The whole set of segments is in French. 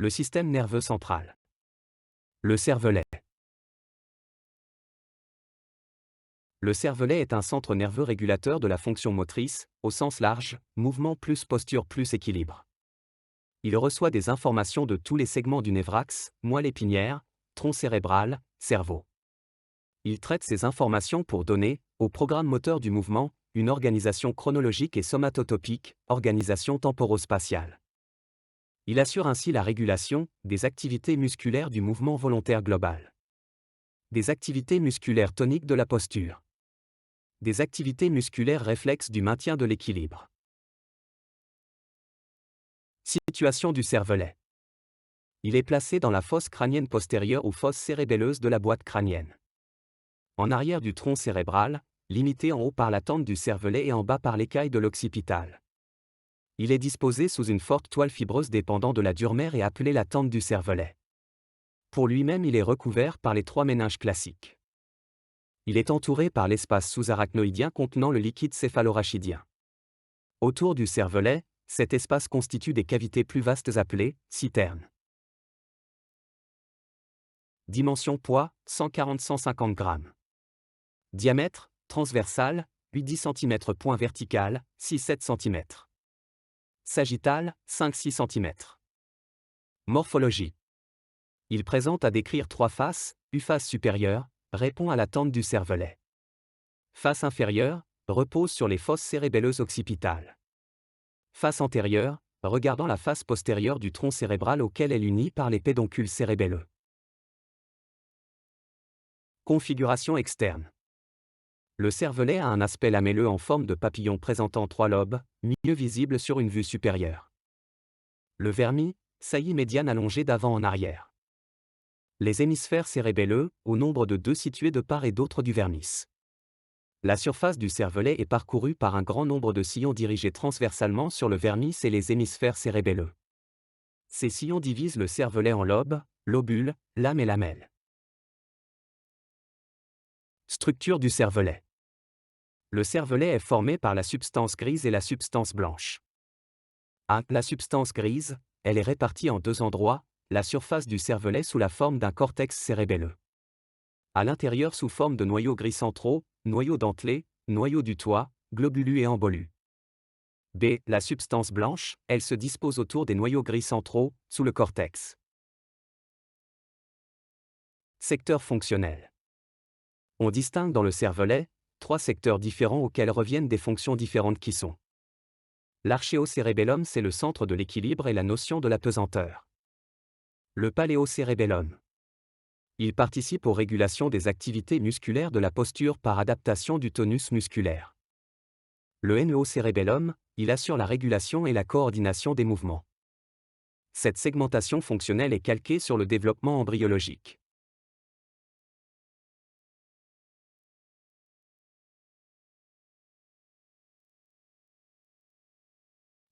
Le système nerveux central. Le cervelet. Le cervelet est un centre nerveux régulateur de la fonction motrice, au sens large, mouvement plus posture plus équilibre. Il reçoit des informations de tous les segments du névrax, moelle épinière, tronc cérébral, cerveau. Il traite ces informations pour donner, au programme moteur du mouvement, une organisation chronologique et somatotopique, organisation temporospatiale. Il assure ainsi la régulation des activités musculaires du mouvement volontaire global. Des activités musculaires toniques de la posture. Des activités musculaires réflexes du maintien de l'équilibre. Situation du cervelet. Il est placé dans la fosse crânienne postérieure ou fosse cérébelleuse de la boîte crânienne. En arrière du tronc cérébral, limité en haut par la tente du cervelet et en bas par l'écaille de l'occipital. Il est disposé sous une forte toile fibreuse dépendant de la dure-mère et appelée la tente du cervelet. Pour lui-même, il est recouvert par les trois méninges classiques. Il est entouré par l'espace sous-arachnoïdien contenant le liquide céphalorachidien. Autour du cervelet, cet espace constitue des cavités plus vastes appelées citernes. Dimension poids, 140-150 grammes. Diamètre, transversal, 8-10 cm. Point vertical, 6-7 cm. Sagittal, 5-6 cm. Morphologie. Il présente à décrire trois faces. Face supérieure, répond à la tente du cervelet. Face inférieure, repose sur les fosses cérébelleuses occipitales. Face antérieure, regardant la face postérieure du tronc cérébral auquel elle est unie par les pédoncules cérébelleux. Configuration externe. Le cervelet a un aspect lamelleux en forme de papillon présentant trois lobes, mieux visibles sur une vue supérieure. Le vermis, saillie médiane allongée d'avant en arrière. Les hémisphères cérébelleux, au nombre de 2 situés de part et d'autre du vermis. La surface du cervelet est parcourue par un grand nombre de sillons dirigés transversalement sur le vermis et les hémisphères cérébelleux. Ces sillons divisent le cervelet en lobes, lobules, lames et lamelles. Structure du cervelet. Le cervelet est formé par la substance grise et la substance blanche. La substance grise, elle est répartie en deux endroits, la surface du cervelet sous la forme d'un cortex cérébelleux. À l'intérieur sous forme de noyaux gris centraux, noyaux dentelés, noyaux du toit, globulus et embolus. La substance blanche, elle se dispose autour des noyaux gris centraux, sous le cortex. Secteur fonctionnel. On distingue dans le cervelet 3 secteurs différents auxquels reviennent des fonctions différentes qui sont. L'archéocérébellum, c'est le centre de l'équilibre et la notion de la pesanteur. Le paléocérébellum. Il participe aux régulations des activités musculaires de la posture par adaptation du tonus musculaire. Le néocérébellum, il assure la régulation et la coordination des mouvements. Cette segmentation fonctionnelle est calquée sur le développement embryologique.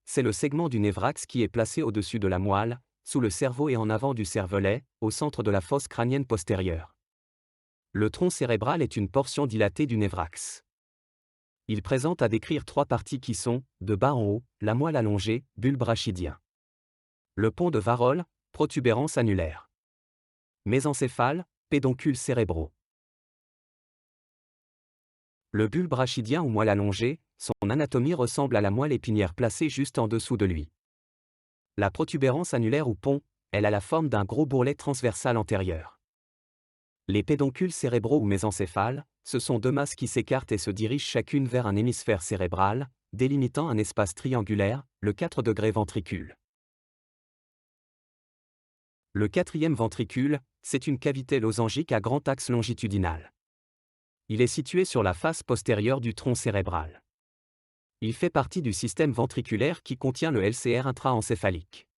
C'est le segment du névrax qui est placé au-dessus de la moelle, sous le cerveau et en avant du cervelet, au centre de la fosse crânienne postérieure. Le tronc cérébral est une portion dilatée du névrax. Il présente à décrire 3 parties qui sont, de bas en haut, la moelle allongée, bulbe rachidien. Le pont de Varol, protubérance annulaire. Mésencéphale, pédoncules cérébraux. Le bulbe rachidien ou moelle allongée, son anatomie ressemble à la moelle épinière placée juste en dessous de lui. La protubérance annulaire ou pont, elle a la forme d'un gros bourrelet transversal antérieur. Les pédoncules cérébraux ou mésencéphales, ce sont 2 masses qui s'écartent et se dirigent chacune vers un hémisphère cérébral, délimitant un espace triangulaire, le 4 degrés ventricule. Le 4e ventricule, c'est une cavité losangique à grand axe longitudinal. Il est situé sur la face postérieure du tronc cérébral. Il fait partie du système ventriculaire qui contient le LCR intraencéphalique.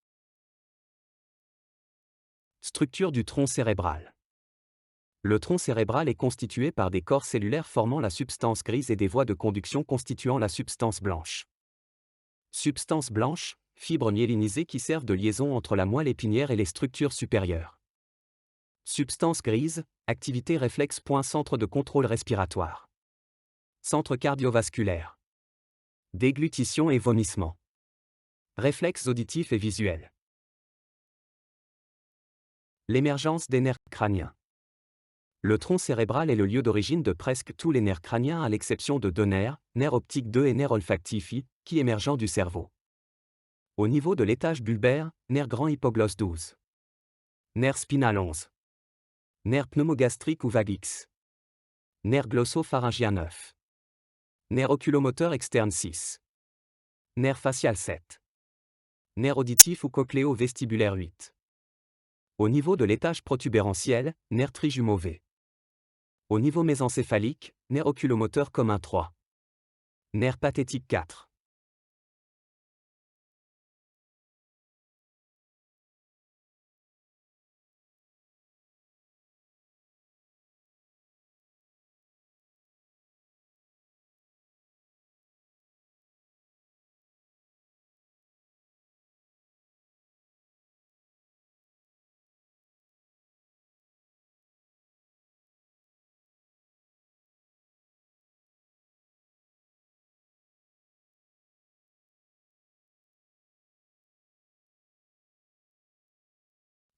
Structure du tronc cérébral. Le tronc cérébral est constitué par des corps cellulaires formant la substance grise et des voies de conduction constituant la substance blanche. Substance blanche, fibres myélinisées qui servent de liaison entre la moelle épinière et les structures supérieures. Substance grise, activité réflexe. Centre de contrôle respiratoire. Centre cardiovasculaire. Déglutition et vomissement. Réflexes auditifs et visuels. L'émergence des nerfs crâniens. Le tronc cérébral est le lieu d'origine de presque tous les nerfs crâniens à l'exception de deux nerfs, nerf optique 2 et nerf olfactif I, qui émergent du cerveau. Au niveau de l'étage bulbaire, nerf grand hypoglosse 12. Nerf spinal 11. Nerf pneumogastrique ou vagus. Nerf glossopharyngien 9. Nerf oculomoteur externe 6. Nerf facial 7. Nerf auditif ou cochléo-vestibulaire 8. Au niveau de l'étage protubérantiel, nerf trijumeau V. Au niveau mésencéphalique, nerf oculomoteur commun 3. Nerf pathétique 4.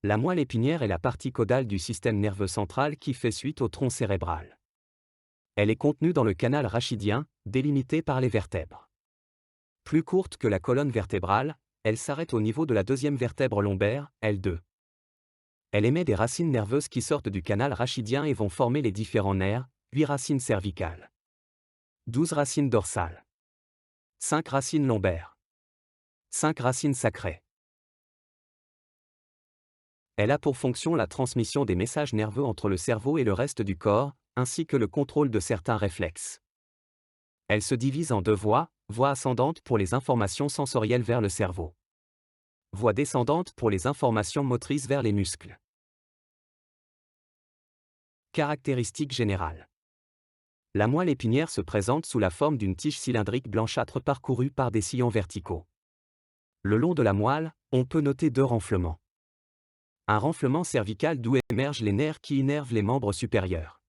La moelle épinière est la partie caudale du système nerveux central qui fait suite au tronc cérébral. Elle est contenue dans le canal rachidien, délimité par les vertèbres. Plus courte que la colonne vertébrale, elle s'arrête au niveau de la deuxième vertèbre lombaire, L2. Elle émet des racines nerveuses qui sortent du canal rachidien et vont former les différents nerfs, 8 racines cervicales, 12 racines dorsales, 5 racines lombaires, 5 racines sacrées. Elle a pour fonction la transmission des messages nerveux entre le cerveau et le reste du corps, ainsi que le contrôle de certains réflexes. Elle se divise en deux voies, voie ascendante pour les informations sensorielles vers le cerveau. Voie descendante pour les informations motrices vers les muscles. Caractéristiques générales. La moelle épinière se présente sous la forme d'une tige cylindrique blanchâtre parcourue par des sillons verticaux. Le long de la moelle, on peut noter deux renflements. Un renflement cervical d'où émergent les nerfs qui innervent les membres supérieurs.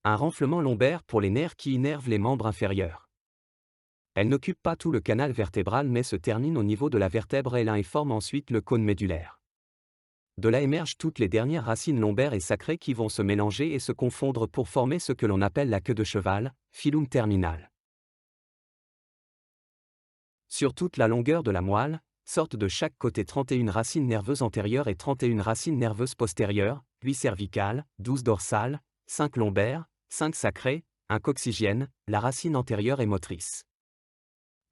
Un renflement lombaire pour les nerfs qui innervent les membres inférieurs. Elle n'occupe pas tout le canal vertébral mais se termine au niveau de la vertèbre L1 et forme ensuite le cône médulaire. De là émergent toutes les dernières racines lombaires et sacrées qui vont se mélanger et se confondre pour former ce que l'on appelle la queue de cheval, phylum terminal. Sur toute la longueur de la moelle, sortent de chaque côté 31 racines nerveuses antérieures et 31 racines nerveuses postérieures, 8 cervicales, 12 dorsales, 5 lombaires, 5 sacrées, un coccygienne, la racine antérieure est motrice.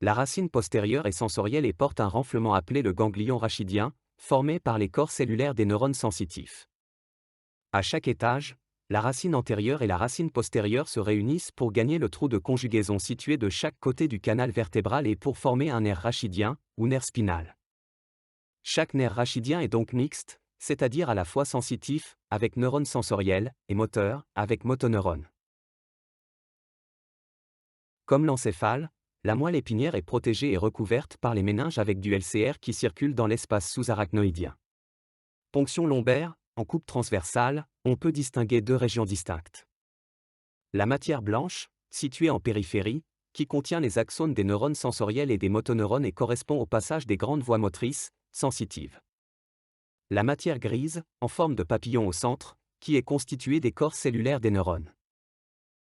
La racine postérieure est sensorielle et porte un renflement appelé le ganglion rachidien, formé par les corps cellulaires des neurones sensitifs. À chaque étage, la racine antérieure et la racine postérieure se réunissent pour gagner le trou de conjugaison situé de chaque côté du canal vertébral et pour former un nerf rachidien, ou nerf spinal. Chaque nerf rachidien est donc mixte, c'est-à-dire à la fois sensitif, avec neurones sensoriels, et moteur, avec motoneurones. Comme l'encéphale, la moelle épinière est protégée et recouverte par les méninges avec du LCR qui circule dans l'espace sous-arachnoïdien. Ponction lombaire, en coupe transversale, on peut distinguer deux régions distinctes. La matière blanche, située en périphérie, qui contient les axones des neurones sensoriels et des motoneurones et correspond au passage des grandes voies motrices, sensitives. La matière grise, en forme de papillon au centre, qui est constituée des corps cellulaires des neurones.